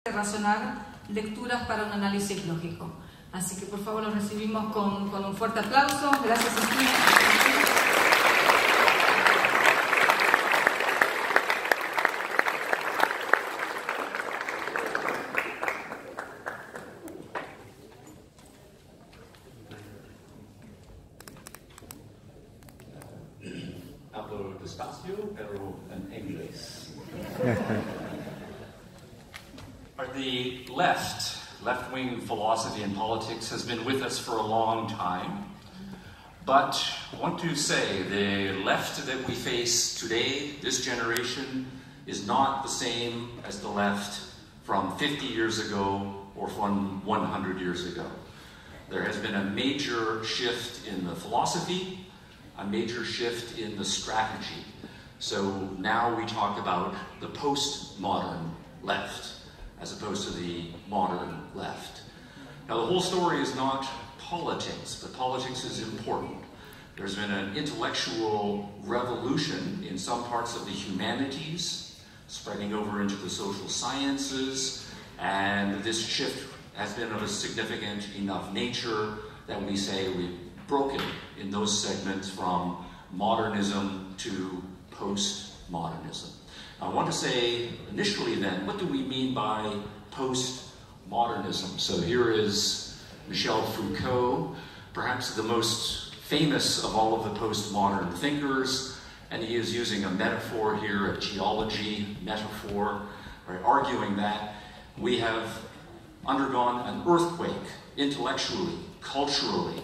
razonar lecturas para un análisis lógico. Así que por favor los recibimos con un fuerte aplauso. Gracias, Cristina. Hablo despacio, pero en inglés. The left-wing philosophy and politics has been with us for a long time. But I want to say the left that we face today, this generation, is not the same as the left from 50 years ago or from 100 years ago. There has been a major shift in the philosophy, a major shift in the strategy. So now we talk about the postmodern left as opposed to the modern left. Now the whole story is not politics, but politics is important. There's been an intellectual revolution in some parts of the humanities, spreading over into the social sciences, and this shift has been of a significant enough nature that we say we've broken in those segments from modernism to postmodernism. I want to say initially then, what do we mean by postmodernism? So here is Michel Foucault, perhaps the most famous of all of the postmodern thinkers, and he is using a metaphor here, a geology metaphor, right, arguing that we have undergone an earthquake intellectually, culturally,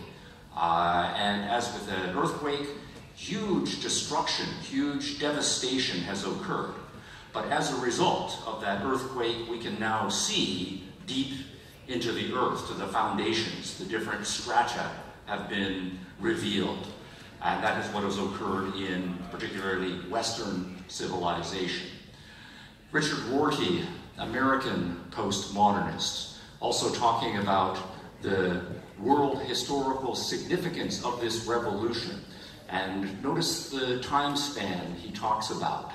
and as with an earthquake, huge destruction, huge devastation has occurred. But as a result of that earthquake, we can now see deep into the earth, to the foundations. The different strata have been revealed. And that is what has occurred in particularly Western civilization. Richard Rorty, American postmodernist, also talking about the world historical significance of this revolution. And notice the time span he talks about.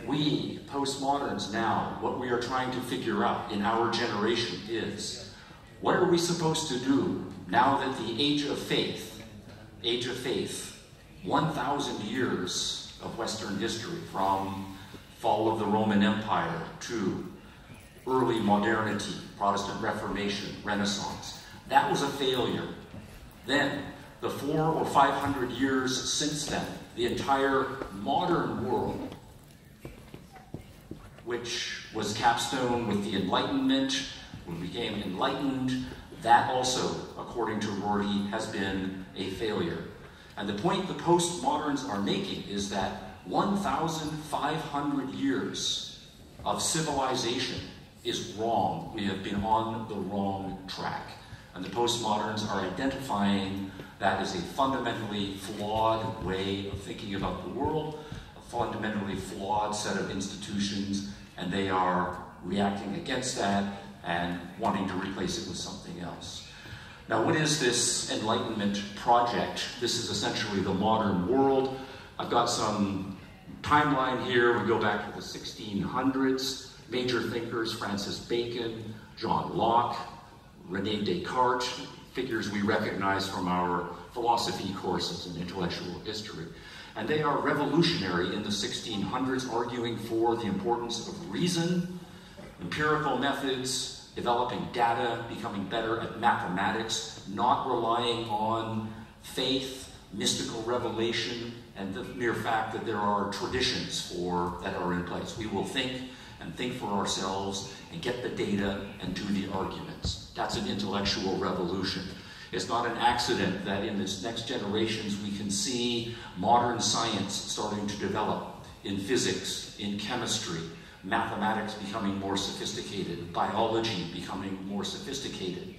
We, postmoderns now, what we are trying to figure out in our generation is, what are we supposed to do now that the age of faith, 1,000 years of Western history, from fall of the Roman Empire to early modernity, Protestant Reformation, Renaissance, that was a failure. Then, the 400 or 500 years since then, the entire modern world, which was capstone with the Enlightenment, when we became enlightened, that also, according to Rorty, has been a failure. And the point the postmoderns are making is that 1,500 years of civilization is wrong. We have been on the wrong track. And the postmoderns are identifying that as a fundamentally flawed way of thinking about the world, a fundamentally flawed set of institutions, and they are reacting against that and wanting to replace it with something else. Now, what is this Enlightenment project? This is essentially the modern world. I've got some timeline here. We go back to the 1600s. Major thinkers, Francis Bacon, John Locke, René Descartes, figures we recognize from our philosophy courses in intellectual history. And they are revolutionary in the 1600s, arguing for the importance of reason, empirical methods, developing data, becoming better at mathematics, not relying on faith, mystical revelation, and the mere fact that there are traditions that are in place. We will think and think for ourselves and get the data and do the arguments. That's an intellectual revolution. It's not an accident that in this next generations we can see modern science starting to develop in physics, in chemistry, mathematics becoming more sophisticated, biology becoming more sophisticated,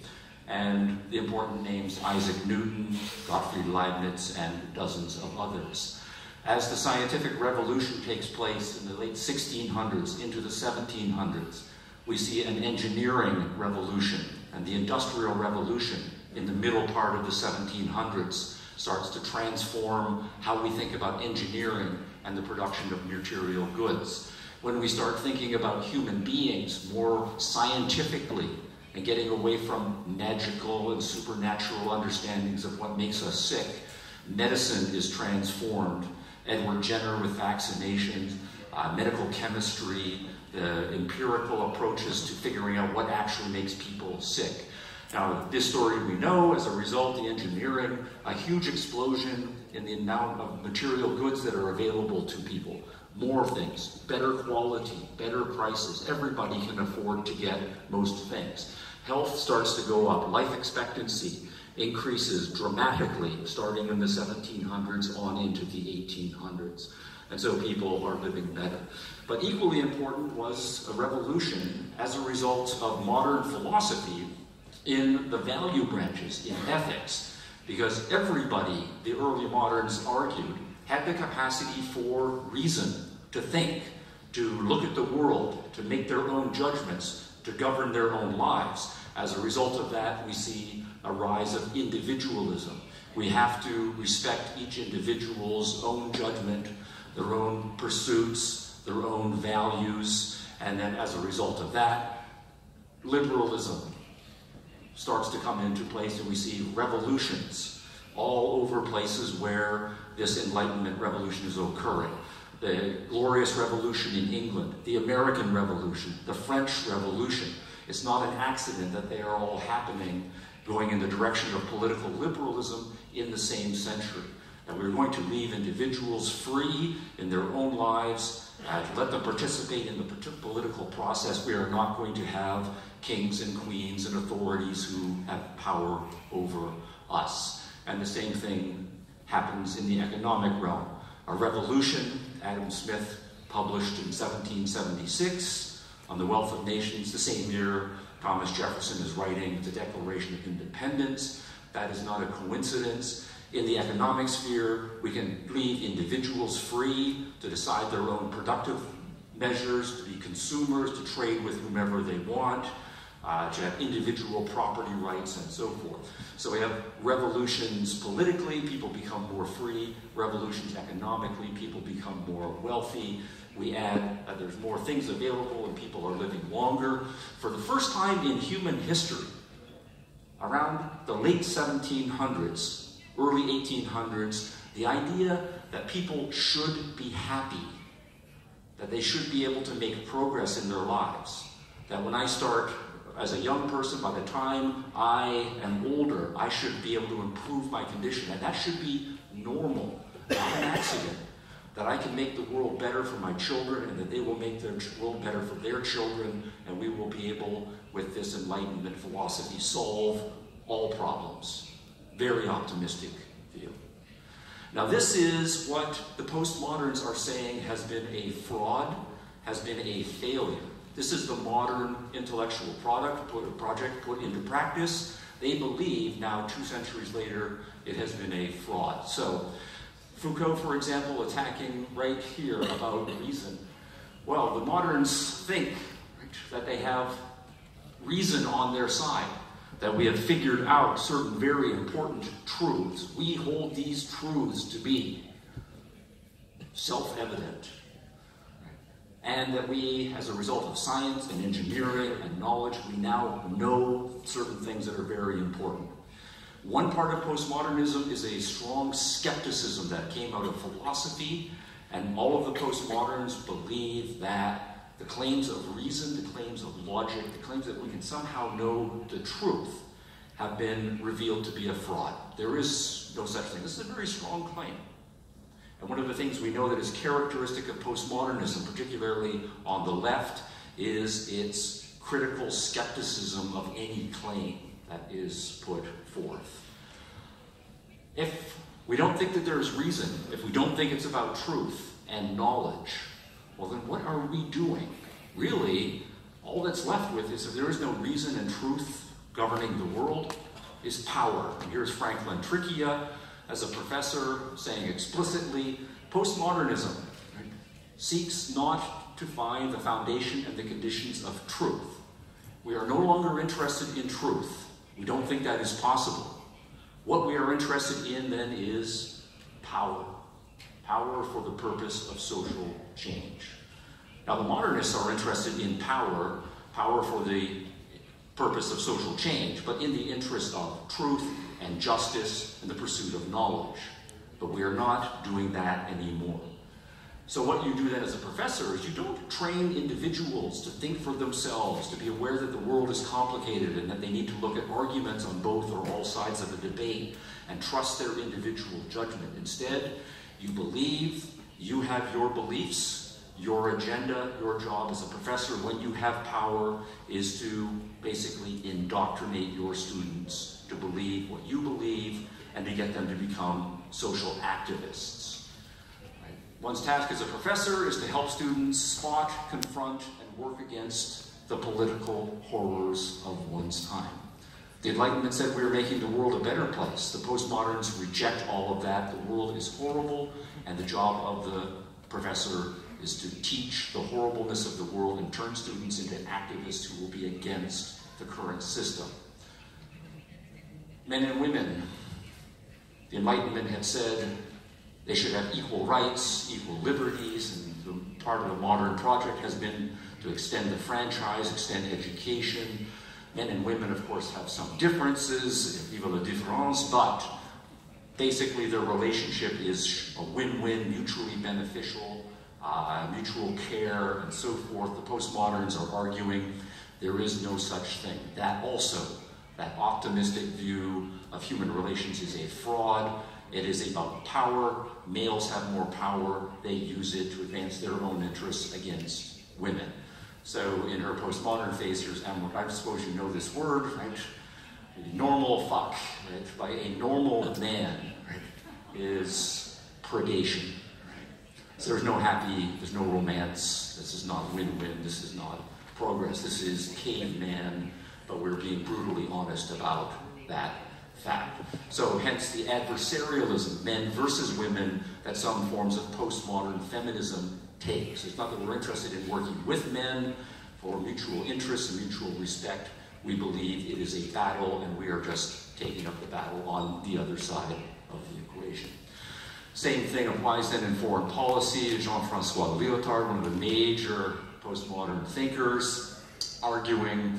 and the important names Isaac Newton, Gottfried Leibniz, and dozens of others. As the scientific revolution takes place in the late 1600s into the 1700s, we see an engineering revolution, and the Industrial Revolution in the middle part of the 1700s starts to transform how we think about engineering and the production of material goods. when we start thinking about human beings more scientifically and getting away from magical and supernatural understandings of what makes us sick, medicine is transformed. Edward Jenner with vaccinations, medical chemistry, the empirical approaches to figuring out what actually makes people sick. Now, this story we know, as a result, the engineering, a huge explosion in the amount of material goods that are available to people. More things, better quality, better prices. Everybody can afford to get most things. Health starts to go up. Life expectancy increases dramatically, starting in the 1700s on into the 1800s. And so people are living better. But equally important was a revolution as a result of modern philosophy in the value branches, in ethics. Because everybody, the early moderns argued, had the capacity for reason, to think, to look at the world, to make their own judgments, to govern their own lives. As a result of that, we see a rise of individualism. We have to respect each individual's own judgment, their own pursuits, their own values, and then as a result of that, liberalism starts to come into place, and we see revolutions all over places where this Enlightenment revolution is occurring. The Glorious Revolution in England, the American Revolution, the French Revolution. It's not an accident that they are all happening going in the direction of political liberalism in the same century. And we're going to leave individuals free in their own lives, let them participate in the political process. We are not going to have kings and queens and authorities who have power over us. And the same thing happens in the economic realm. A revolution, Adam Smith published in 1776 on the Wealth of Nations, the same year Thomas Jefferson is writing the Declaration of Independence. That is not a coincidence. In the economic sphere, we can leave individuals free to decide their own productive measures, to be consumers, to trade with whomever they want, to have individual property rights, and so forth. So we have revolutions politically, people become more free. Revolutions economically, people become more wealthy. We add that there's more things available and people are living longer. For the first time in human history, around the late 1700s, early 1800s, the idea that people should be happy, that they should be able to make progress in their lives, that when I start as a young person, by the time I am older, I should be able to improve my condition, and that should be normal, not an accident, that I can make the world better for my children and that they will make the world better for their children, and we will be able, with this Enlightenment philosophy, solve all problems. Very optimistic view. Now this is what the postmoderns are saying has been a fraud, has been a failure. This is the modern intellectual project put into practice. They believe now, 2 centuries later, it has been a fraud. So Foucault, for example, attacking right here about reason. Well, the moderns think that they have reason on their side, that we have figured out certain very important truths. We hold these truths to be self-evident. And that we, as a result of science and engineering and knowledge, we now know certain things that are very important. One part of postmodernism is a strong skepticism that came out of philosophy, and all of the postmoderns believe that the claims of reason, the claims of logic, the claims that we can somehow know the truth have been revealed to be a fraud. There is no such thing. This is a very strong claim. And one of the things we know that is characteristic of postmodernism, particularly on the left, is its critical skepticism of any claim that is put forth. If we don't think that there's reason, if we don't think it's about truth and knowledge, well then what are we doing? Really, all that's left with is, if there is no reason and truth governing the world, is power. And here's Franklin Tricchia, as a professor, saying explicitly, postmodernism seeks not to find the foundation and the conditions of truth. We are no longer interested in truth. We don't think that is possible. What we are interested in then is power. Power for the purpose of social change. Now, the modernists are interested in power for the purpose of social change, but in the interest of truth and justice and the pursuit of knowledge. But we are not doing that anymore. So what you do then as a professor is you don't train individuals to think for themselves, to be aware that the world is complicated and that they need to look at arguments on both or all sides of a debate and trust their individual judgment. Instead, you believe, you have your beliefs, your agenda. Your job as a professor, when you have power, is to basically indoctrinate your students to believe what you believe and to get them to become social activists. One's task as a professor is to help students spot, confront, and work against the political horrors of one's time. The Enlightenment said we were making the world a better place. The postmoderns reject all of that. The world is horrible, and the job of the professor is to teach the horribleness of the world and turn students into activists who will be against the current system. Men and women. The Enlightenment had said they should have equal rights, equal liberties, and part of the modern project has been to extend the franchise, extend education. Men and women, of course, have some differences, vive la différence, but basically their relationship is a win-win, mutually beneficial, mutual care, and so forth. The postmoderns are arguing there is no such thing. That also, that optimistic view of human relations is a fraud. It is about power. Males have more power. They use it to advance their own interests against women. So in her postmodern phase, here's, I suppose you know this word, right? Normal fuck, right? By a normal man, right, is predation. Right? So there's no happy, there's no romance. This is not win-win. This is not progress. This is caveman, but we're being brutally honest about that fact. So hence the adversarialism, men versus women, that some forms of postmodern feminism takes. It's not that we're interested in working with men for mutual interest and mutual respect. We believe it is a battle, and we are just taking up the battle on the other side of the equation. Same thing applies then in foreign policy. Jean-Francois Lyotard, one of the major postmodern thinkers, arguing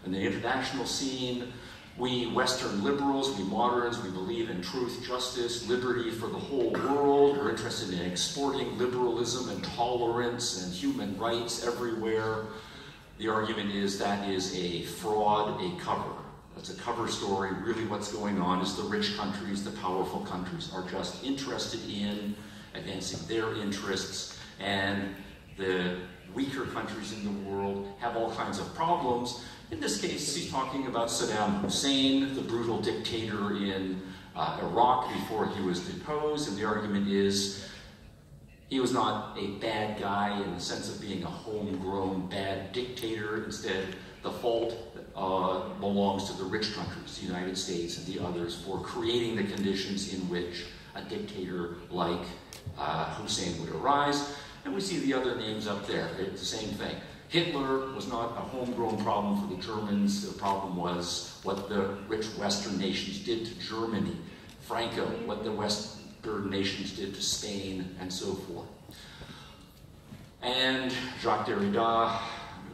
in the international scene, we Western liberals, we moderns, we believe in truth, justice, liberty for the whole world. We're interested in exporting liberalism and tolerance and human rights everywhere. The argument is that is a fraud, a cover. That's a cover story. Really what's going on is the rich countries, the powerful countries are just interested in advancing their interests, and the weaker countries in the world have all kinds of problems. In this case, he's talking about Saddam Hussein, the brutal dictator in Iraq before he was deposed, and the argument is he was not a bad guy in the sense of being a homegrown bad dictator. Instead, the fault belongs to the rich countries, the United States and the others, for creating the conditions in which a dictator like Hussein would arise. And we see the other names up there. It's the same thing. Hitler was not a homegrown problem for the Germans. The problem was what the rich Western nations did to Germany. Franco, what the Western nations did to Spain, and so forth. And Jacques Derrida,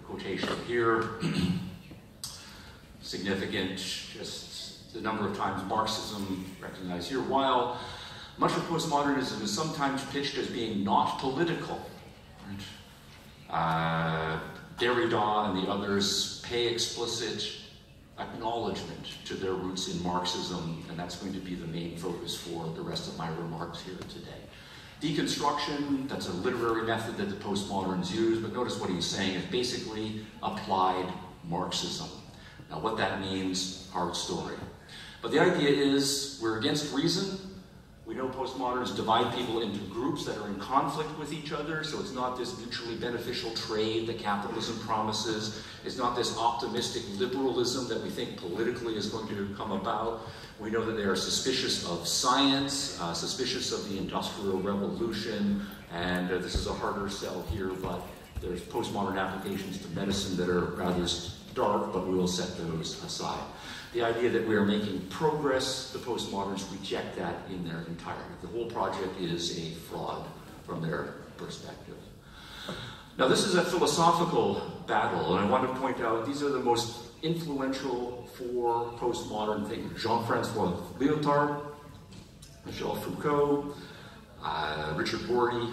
quotation here, significant, just the number of times Marxism recognized here. While much of postmodernism is sometimes pitched as being not political, right? Derrida and the others pay explicit acknowledgement to their roots in Marxism, and that's going to be the main focus for the rest of my remarks here today. Deconstruction, that's a literary method that the postmoderns use, but notice what he's saying is basically applied Marxism. Now what that means, hard story. But the idea is we're against reason. We know postmoderns divide people into groups that are in conflict with each other, so it's not this mutually beneficial trade that capitalism promises. It's not this optimistic liberalism that we think politically is going to come about. We know that they are suspicious of science, suspicious of the Industrial Revolution, and this is a harder sell here, but there's postmodern applications to medicine that are rather dark, but we will set those aside. The idea that we are making progress, the postmoderns reject that in their entirety. The whole project is a fraud from their perspective. Now this is a philosophical battle, and I want to point out these are the most influential four postmodern thinkers. Jean-Francois Lyotard, Michel Foucault, Richard Rorty,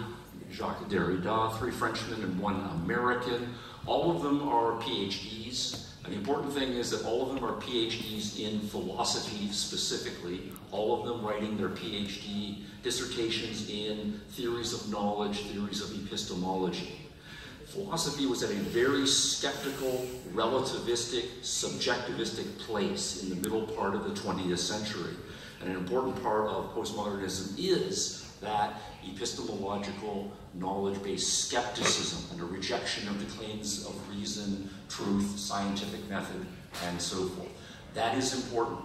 Jacques Derrida, three Frenchmen and one American. All of them are PhDs. And the important thing is that all of them are PhDs in philosophy specifically, all of them writing their PhD dissertations in theories of knowledge, theories of epistemology. Philosophy was at a very skeptical, relativistic, subjectivistic place in the middle part of the 20th century. And an important part of postmodernism is that epistemological, knowledge-based skepticism and a rejection of the claims of reason, truth, scientific method, and so forth. That is important.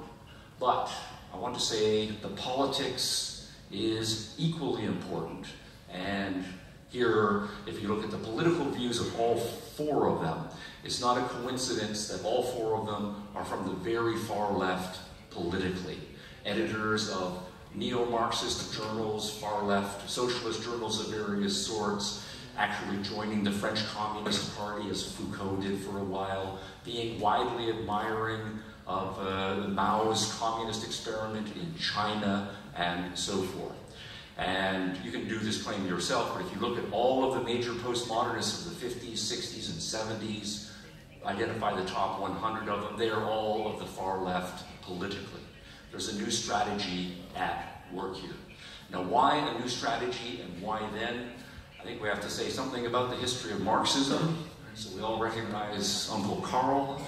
But I want to say the politics is equally important. And here, if you look at the political views of all four of them, it's not a coincidence that all four of them are from the very far left politically. Editors of neo-Marxist journals, far-left socialist journals of various sorts, actually joining the French Communist Party as Foucault did for a while, being widely admiring of Mao's communist experiment in China, and so forth. And you can do this claim yourself, but if you look at all of the major postmodernists of the 50s, 60s, and 70s, identify the top 100 of them, they are all of the far left politically. There's a new strategy at work here. Now, why a new strategy and why then? I think we have to say something about the history of Marxism. So we all recognize Uncle Carl.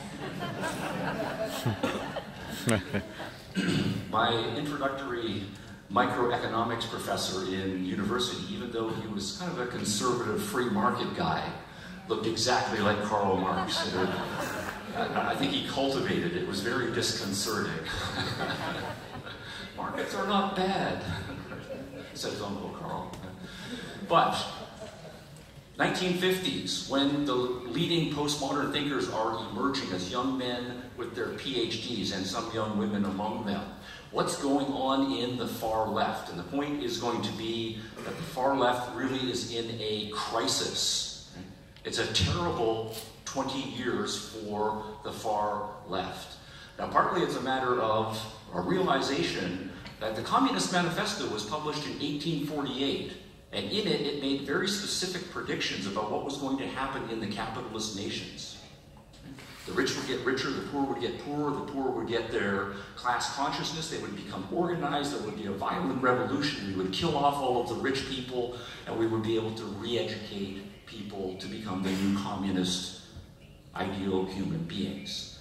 My introductory microeconomics professor in university, even though he was kind of a conservative free market guy, looked exactly like Karl Marx. I think he cultivated it. It was very disconcerting. Markets are not bad, says Uncle Carl. But 1950s, when the leading postmodern thinkers are emerging as young men with their PhDs and some young women among them, what's going on in the far left? And the point is going to be that the far left really is in a crisis. It's a terrible 20 years for the far left. Now, partly it's a matter of a realization that the Communist Manifesto was published in 1848, and in it, it made very specific predictions about what was going to happen in the capitalist nations. The rich would get richer, the poor would get poorer, the poor would get their class consciousness, they would become organized, there would be a violent revolution, we would kill off all of the rich people, and we would be able to re-educate people to become the new communist ideal human beings.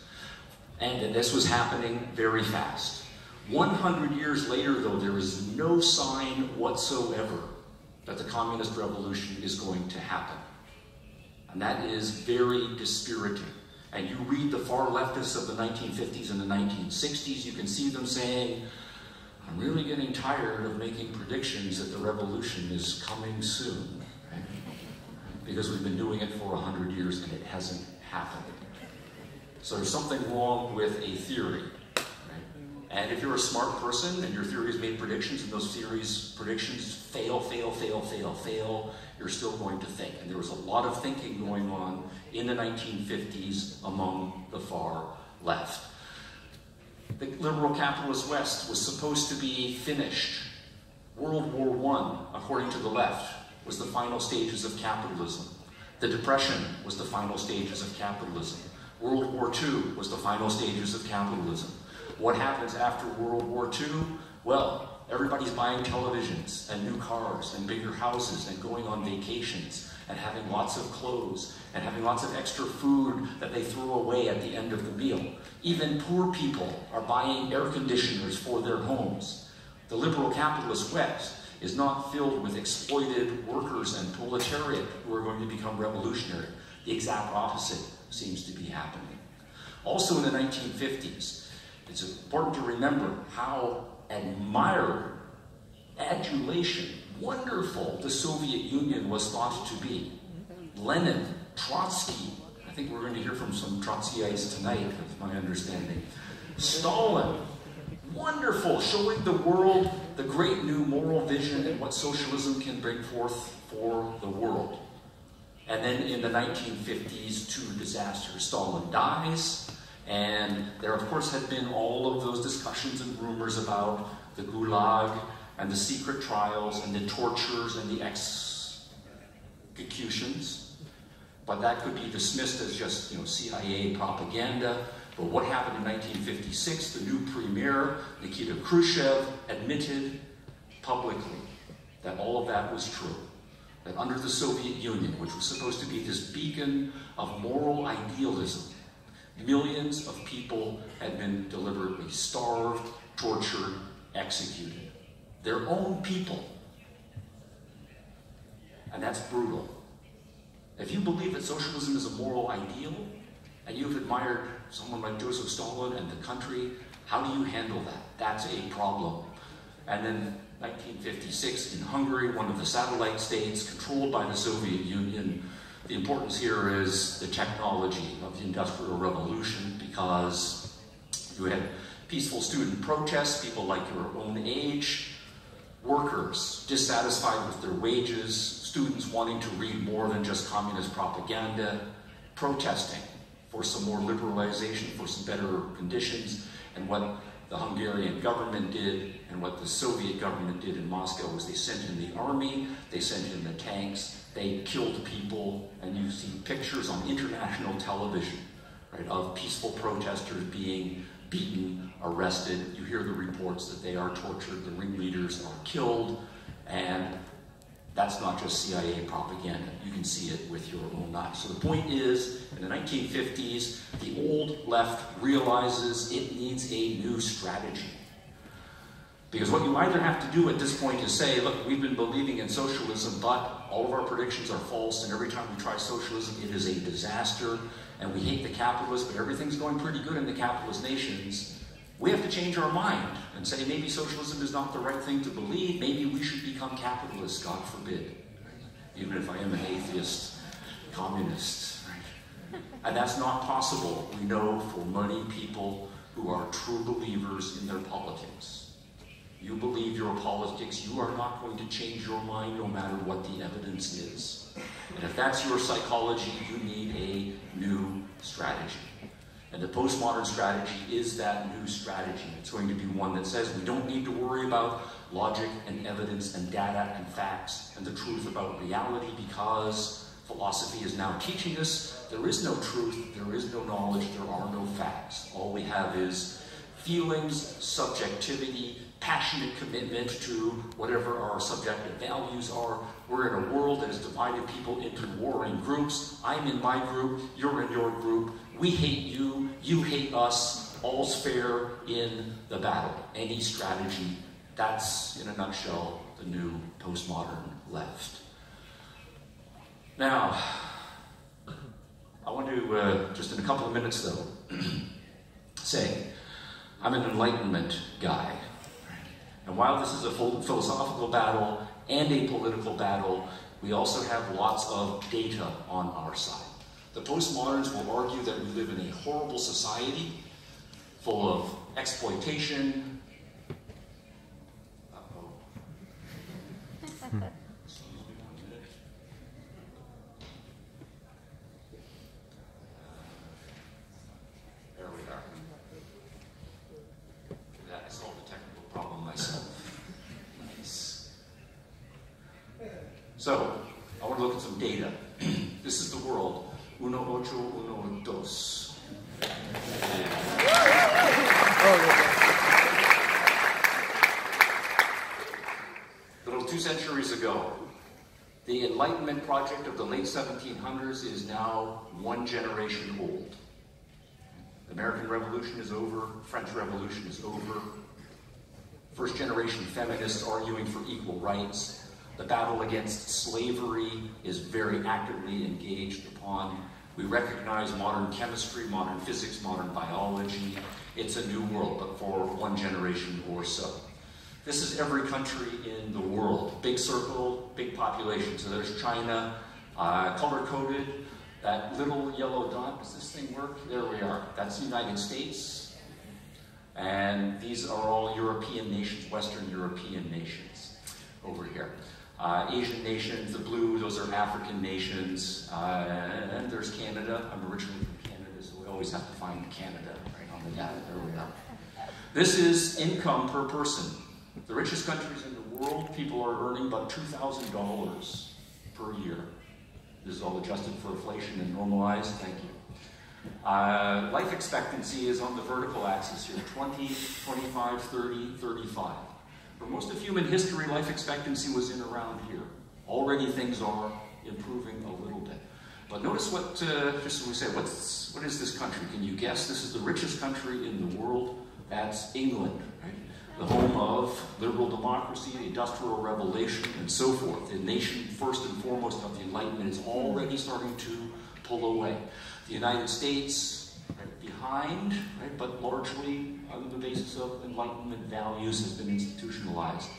And this was happening very fast. 100 years later, though, there is no sign whatsoever that the communist revolution is going to happen. And that is very dispiriting. And you read the far leftists of the 1950s and the 1960s, you can see them saying, I'm really getting tired of making predictions that the revolution is coming soon. Right? Because we've been doing it for 100 years and it hasn't happened. So there's something wrong with a theory. Right? And if you're a smart person and your theories made predictions and those predictions fail, you're still going to think. And there was a lot of thinking going on in the 1950s among the far left. The liberal capitalist West was supposed to be finished. World War I, according to the left, was the final stages of capitalism. The Depression was the final stages of capitalism. World War II was the final stages of capitalism. What happens after World War II? Well, everybody's buying televisions and new cars and bigger houses and going on vacations and having lots of clothes and having lots of extra food that they throw away at the end of the meal. Even poor people are buying air conditioners for their homes. The liberal capitalist West is not filled with exploited workers and proletariat who are going to become revolutionary. The exact opposite seems to be happening. Also in the 1950s, it's important to remember how admired, adulation, wonderful the Soviet Union was thought to be. Lenin, Trotsky, I think we're going to hear from some Trotskyites tonight, is my understanding. Stalin, wonderful, showing the world the great new moral vision and what socialism can bring forth for the world. And then in the 1950s, two disasters. Stalin dies, and there, of course, had been all of those discussions and rumors about the Gulag and the secret trials and the tortures and the executions. But that could be dismissed as just, CIA propaganda. But what happened in 1956? The new premier, Nikita Khrushchev, admitted publicly that all of that was true. That under the Soviet Union, which was supposed to be this beacon of moral idealism, millions of people had been deliberately starved, tortured, executed. Their own people. And that's brutal. If you believe that socialism is a moral ideal, and you've admired someone like Joseph Stalin and the country, how do you handle that? That's a problem. And then 1956 in Hungary, one of the satellite states controlled by the Soviet Union. The importance here is the technology of the Industrial Revolution, because you had peaceful student protests, people like your own age, workers dissatisfied with their wages, students wanting to read more than just communist propaganda, protesting for some more liberalization, for some better conditions. And what the Hungarian government did and what the Soviet government did in Moscow was they sent in the army, they sent in the tanks, they killed people, and you see pictures on international television, right, of peaceful protesters being beaten, arrested. You hear the reports that they are tortured, the ringleaders are killed, and that's not just CIA propaganda. You can see it with your own eyes. So the point is, in the 1950s, the old left realizes it needs a new strategy. Because what you either have to do at this point is say, look, we've been believing in socialism, but all of our predictions are false, and every time we try socialism, it is a disaster, and we hate the capitalists, but everything's going pretty good in the capitalist nations. We have to change our mind and say maybe socialism is not the right thing to believe. Maybe we should become capitalists, God forbid. Even if I am an atheist, communist. Right? And that's not possible, we know, for many people who are true believers in their politics. You believe your politics, you are not going to change your mind no matter what the evidence is. And if that's your psychology, you need a new strategy. And the postmodern strategy is that new strategy. It's going to be one that says we don't need to worry about logic and evidence and data and facts and the truth about reality, because philosophy is now teaching us there is no truth, there is no knowledge, there are no facts. All we have is feelings, subjectivity, passionate commitment to whatever our subjective values are. We're in a world that has divided people into warring groups. I'm in my group, you're in your group. We hate you, you hate us, all's fair in the battle. Any strategy, that's, in a nutshell, the new postmodern left. Now, I want to, just in a couple of minutes though, say, I'm an Enlightenment guy. And while this is a philosophical battle and a political battle, we also have lots of data on our side. The postmoderns will argue that we live in a horrible society full of exploitation. Uh-oh. Excuse me 1 minute. There we are. I solved the technical problem myself. Nice. So, I want to look at some data. This is the world. 1812. A little 2 centuries ago, the Enlightenment project of the late 1700s is now 1 generation old. The American Revolution is over, French Revolution is over. First generation feminists arguing for equal rights. The battle against slavery is very actively engaged upon. We recognize modern chemistry, modern physics, modern biology. It's a new world, but for 1 generation or so. This is every country in the world. Big circle, big population. So there's China, color-coded. That little yellow dot, does this thing work? There we are. That's the United States. And these are all European nations, Western European nations over here. Asian nations, the blue, those are African nations, and there's Canada. I'm originally from Canada, so we always have to find Canada right on the data. There we are. This is income per person. The richest countries in the world, people are earning about $2,000 per year. This is all adjusted for inflation and normalized. Thank you. Life expectancy is on the vertical axis here, 20, 25, 30, 35. For most of human history, life expectancy was in around here. Already things are improving a little bit. But notice what, just as we say, what is this country? Can you guess? This is the richest country in the world. That's England, right? The home of liberal democracy, the Industrial Revolution, and so forth. The nation, first and foremost, of the Enlightenment is already starting to pull away. The United States, right behind, right, but largely on the basis of Enlightenment values, has been institutionalized.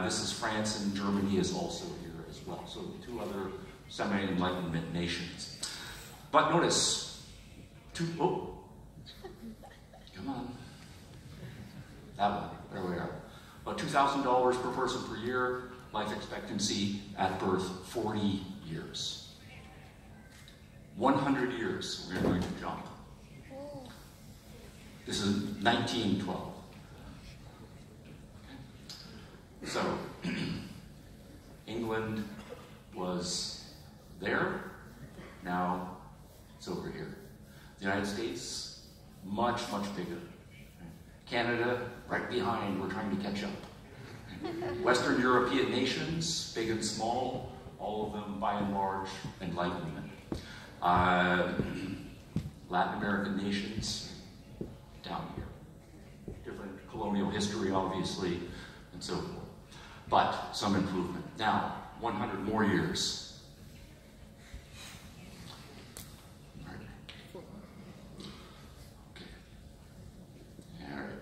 This is France, and Germany is also here as well. So two other semi-Enlightenment nations. But notice, come on. That one, there we are. About $2,000 per person per year, life expectancy at birth, 40 years. 100 years, we're going to jump. This is 1912. So, England was there, now it's over here. The United States, much, much bigger. Canada, right behind, we're trying to catch up. Western European nations, big and small, all of them by and large Enlightenment. Latin American nations, down here. Different colonial history, obviously, and so forth. But some improvement. Now, 100 more years. All right. Okay. All right.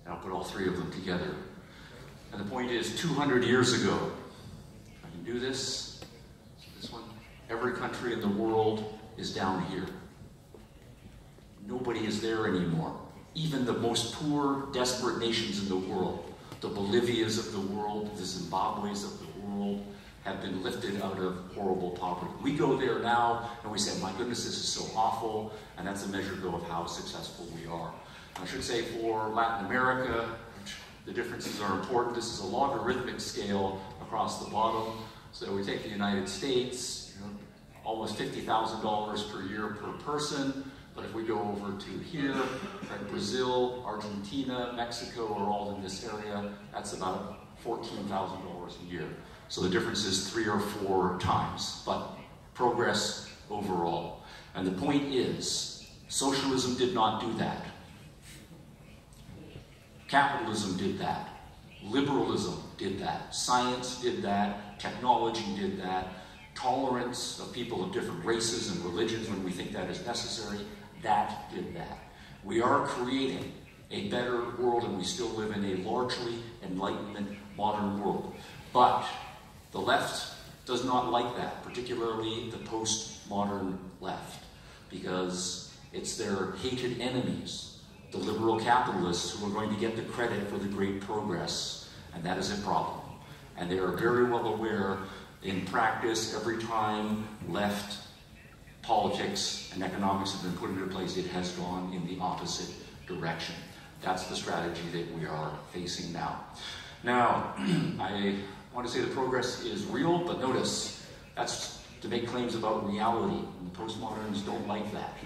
I'll put all three of them together. And the point is, 200 years ago, I can do this. This one. Every country in the world is down here. Nobody is there anymore. Even the most poor, desperate nations in the world, the Bolivias of the world, the Zimbabwe's of the world, have been lifted out of horrible poverty. We go there now and we say, my goodness, this is so awful, and that's a measure, though, of how successful we are. I should say for Latin America, the differences are important. This is a logarithmic scale across the bottom. So we take the United States, almost $50,000 per year per person. But if we go over to here, right, Brazil, Argentina, Mexico are all in this area. That's about $14,000 a year. So the difference is 3 or 4 times, but progress overall. And the point is, socialism did not do that. Capitalism did that. Liberalism did that. Science did that. Technology did that. Tolerance of people of different races and religions when we think that is necessary, that did that. We are creating a better world, and we still live in a largely Enlightenment modern world. But the left does not like that, particularly the postmodern left, because it's their hated enemies, the liberal capitalists, who are going to get the credit for the great progress, and that is a problem. And they are very well aware, in practice, every time left politics and economics have been put into place, it has gone in the opposite direction. That's the strategy that we are facing now. Now, I want to say the progress is real, but notice, that's to make claims about reality. And the postmoderns don't like that.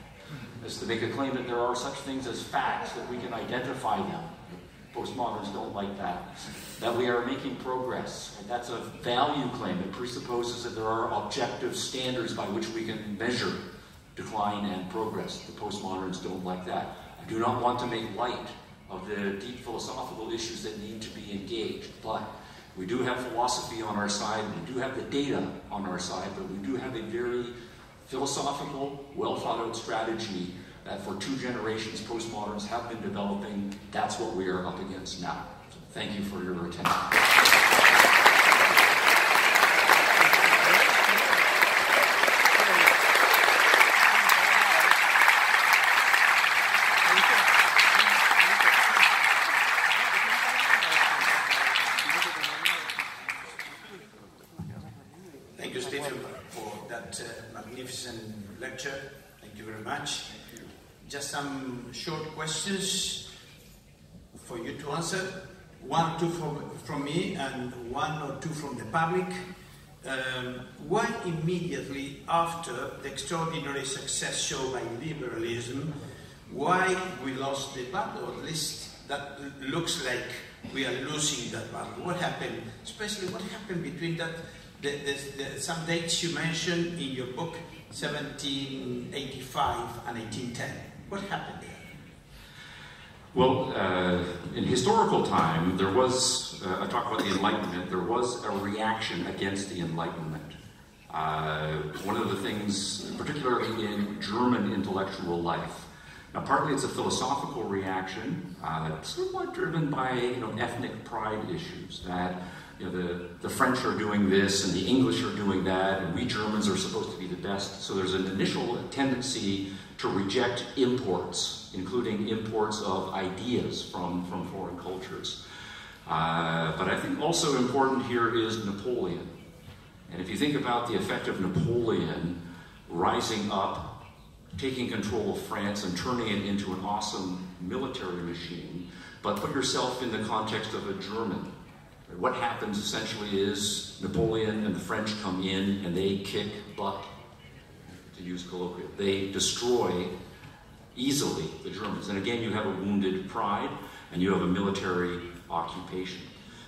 It's to make a claim that there are such things as facts, that we can identify them. Postmoderns don't like that. That we are making progress. And that's a value claim. It presupposes that there are objective standards by which we can measure decline and progress. The postmoderns don't like that. I do not want to make light of the deep philosophical issues that need to be engaged, but we do have philosophy on our side, we do have the data on our side, but we do have a very philosophical, well-thought-out strategy that for 2 generations postmoderns have been developing. That's what we are up against now. So thank you for your attention. some short questions for you to answer. One or two from me and one or two from the public. Why immediately after the extraordinary success shown by liberalism, why we lost the battle, or at least that looks like we are losing that battle? What happened, especially what happened between that, some dates you mentioned in your book, 1785 and 1810. What happened there? Well, in historical time, there was, I talk about the Enlightenment, there was a reaction against the Enlightenment. One of the things, particularly in German intellectual life, now partly it's a philosophical reaction, somewhat driven by ethnic pride issues, that the French are doing this and the English are doing that, and we Germans are supposed to be the best. So there's an initial tendency to reject imports, including imports of ideas from foreign cultures. But I think also important here is Napoleon. And if you think about the effect of Napoleon rising up, taking control of France and turning it into an awesome military machine, but put yourself in the context of a German. What happens essentially is Napoleon and the French come in and they kick butt, to use colloquial. They destroy easily the Germans. And again, you have a wounded pride and you have a military occupation.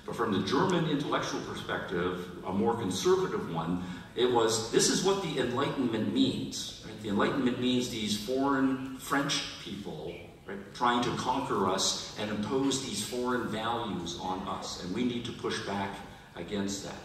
But from the German intellectual perspective, a more conservative one, it was, this is what the Enlightenment means. Right? The Enlightenment means these foreign French people, right, trying to conquer us and impose these foreign values on us, and we need to push back against that.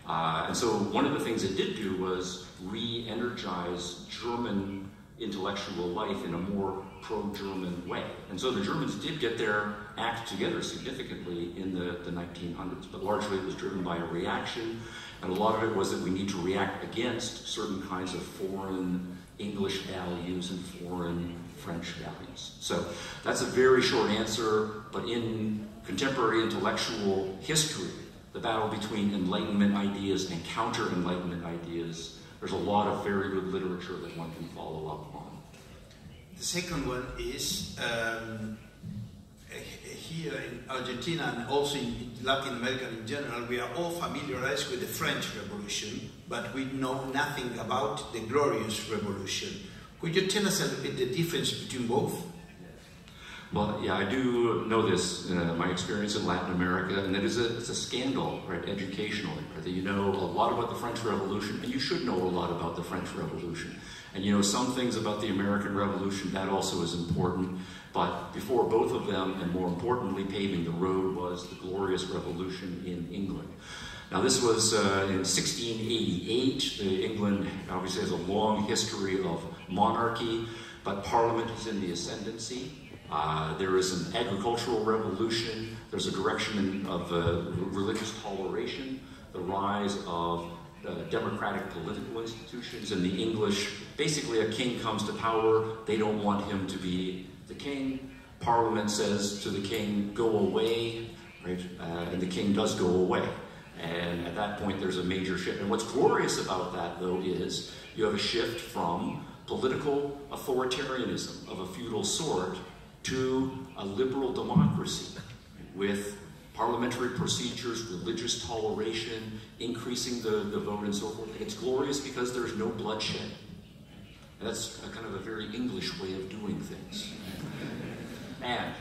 And so one of the things it did do was re-energize German intellectual life in a more pro-German way. And so the Germans did get their act together significantly in the 1900s, but largely it was driven by a reaction, and a lot of it was that we need to react against certain kinds of foreign English values and foreign French values. So that's a very short answer, but in contemporary intellectual history, the battle between Enlightenment ideas and counter-Enlightenment ideas, there's a lot of very good literature that one can follow up on. The second one is, here in Argentina and also in Latin America in general, we are all familiarized with the French Revolution, but we know nothing about the Glorious Revolution. Could you tell us a little bit the difference between both? Well, yeah, I do know this, my experience in Latin America, and it's a scandal, right, educationally, right, that you know a lot about the French Revolution, and you should know a lot about the French Revolution. And you know some things about the American Revolution, that also is important, but before both of them, and more importantly, paving the road, was the Glorious Revolution in England. Now this was in 1688. England obviously has a long history of monarchy, but Parliament is in the ascendancy. There is an agricultural revolution. There's a direction of religious toleration, the rise of democratic political institutions, and the English, basically a king comes to power, they don't want him to be the king. Parliament says to the king, go away, right? And the king does go away. And at that point there's a major shift. And what's glorious about that, though, is you have a shift from political authoritarianism of a feudal sort to a liberal democracy with parliamentary procedures, religious toleration, increasing the vote and so forth. It's glorious because there's no bloodshed. And that's a kind of a very English way of doing things. And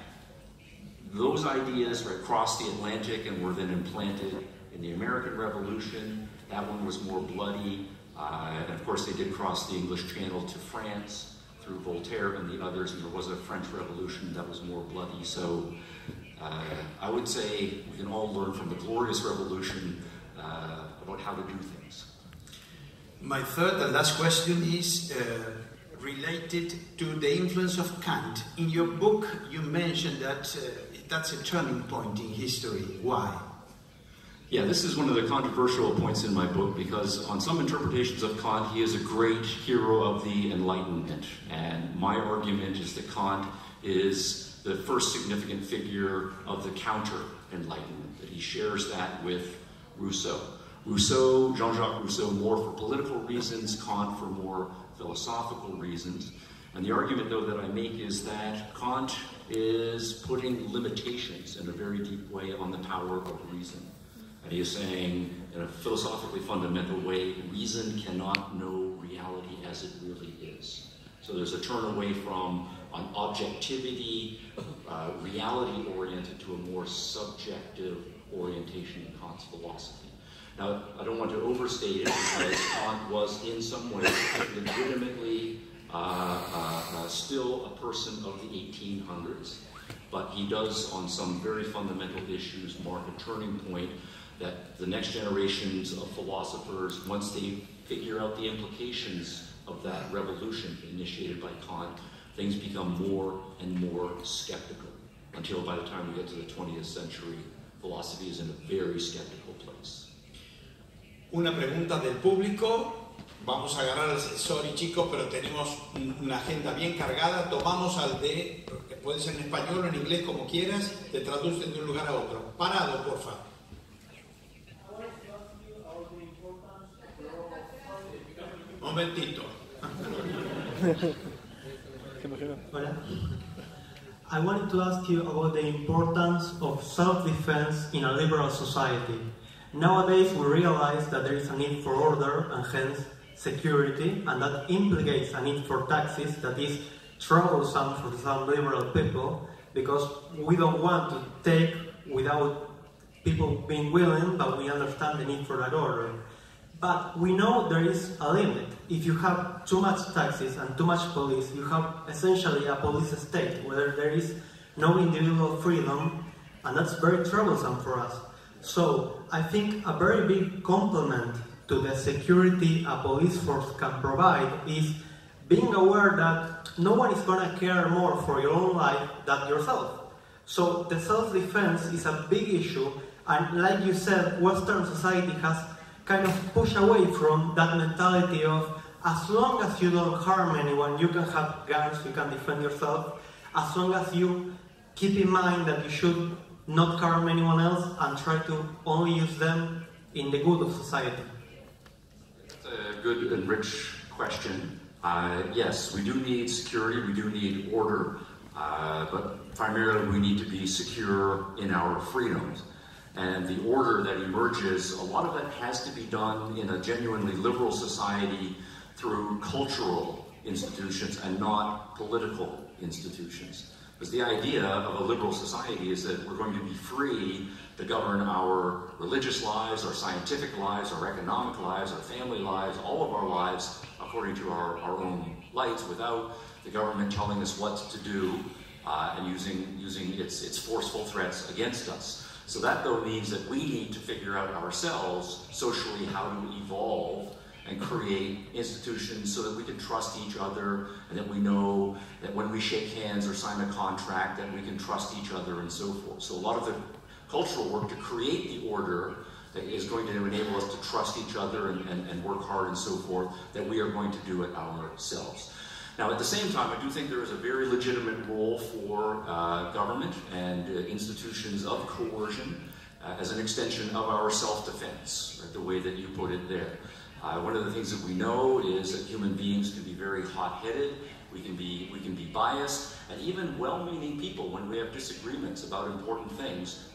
those ideas, right, crossed the Atlantic and were then implanted in the American Revolution. That one was more bloody. And of course they did cross the English Channel to France through Voltaire and the others, and there was a French Revolution that was more bloody. So I would say we can all learn from the Glorious Revolution about how to do things. My third and last question is related to the influence of Kant. In your book, you mentioned that that's a turning point in history. Why? Yeah, this is one of the controversial points in my book, because on some interpretations of Kant, he is a great hero of the Enlightenment. And my argument is that Kant is the first significant figure of the counter-Enlightenment, that he shares that with Rousseau. Jean-Jacques Rousseau, more for political reasons, Kant for more philosophical reasons. And the argument, though, that I make is that Kant is putting limitations in a very deep way on the power of reason. And he is saying, in a philosophically fundamental way, reason cannot know reality as it really is. So there's a turn away from an objectivity, reality-oriented, to a more subjective orientation in Kant's philosophy. Now, I don't want to overstate it, because Kant was in some way legitimately still a person of the 1800s, but he does, on some very fundamental issues, mark a turning point that the next generations of philosophers, once they figure out the implications of that revolution initiated by Kant, things become more and more skeptical, until by the time we get to the 20th century, philosophy is in a very skeptical place. Una pregunta del público. Vamos a agarrar, sorry chicos, pero tenemos una agenda bien cargada. Tomamos al de, puede ser en español o en inglés, como quieras, te traducen de un lugar a otro. Parado, porfa. Momentito. Hola. I wanted to ask you about the importance of self-defense in a liberal society. Nowadays we realize that there is a need for order and hence security, and that implicates a need for taxes that is troublesome for some liberal people, because we don't want to take without people being willing, but we understand the need for that order. But we know there is a limit. If you have too much taxes and too much police, you have essentially a police state where there is no individual freedom, and that's very troublesome for us. So I think a very big complement to the security a police force can provide is being aware that no one is going to care more for your own life than yourself. So the self-defense is a big issue, and like you said, Western society has kind of pushed away from that mentality of as long as you don't harm anyone, you can have guns, you can defend yourself, as long as you keep in mind that you should not harm anyone else and try to only use them in the good of society. That's a good and rich question. Yes, we do need security, we do need order, but primarily we need to be secure in our freedoms. And the order that emerges, a lot of that has to be done in a genuinely liberal society through cultural institutions and not political institutions. Because the idea of a liberal society is that we're going to be free to govern our religious lives, our scientific lives, our economic lives, our family lives, all of our lives according to our own lights, without the government telling us what to do and using its forceful threats against us. So that, though, means that we need to figure out ourselves socially how to evolve and create institutions so that we can trust each other, and that we know that when we shake hands or sign a contract that we can trust each other and so forth. So a lot of the cultural work to create the order that is going to enable us to trust each other and work hard and so forth, that we are going to do it ourselves. Now, at the same time, I do think there is a very legitimate role for government and institutions of coercion as an extension of our self-defense, right, the way that you put it there. One of the things that we know is that human beings can be very hot-headed, we can be biased, and even well-meaning people, when we have disagreements about important things,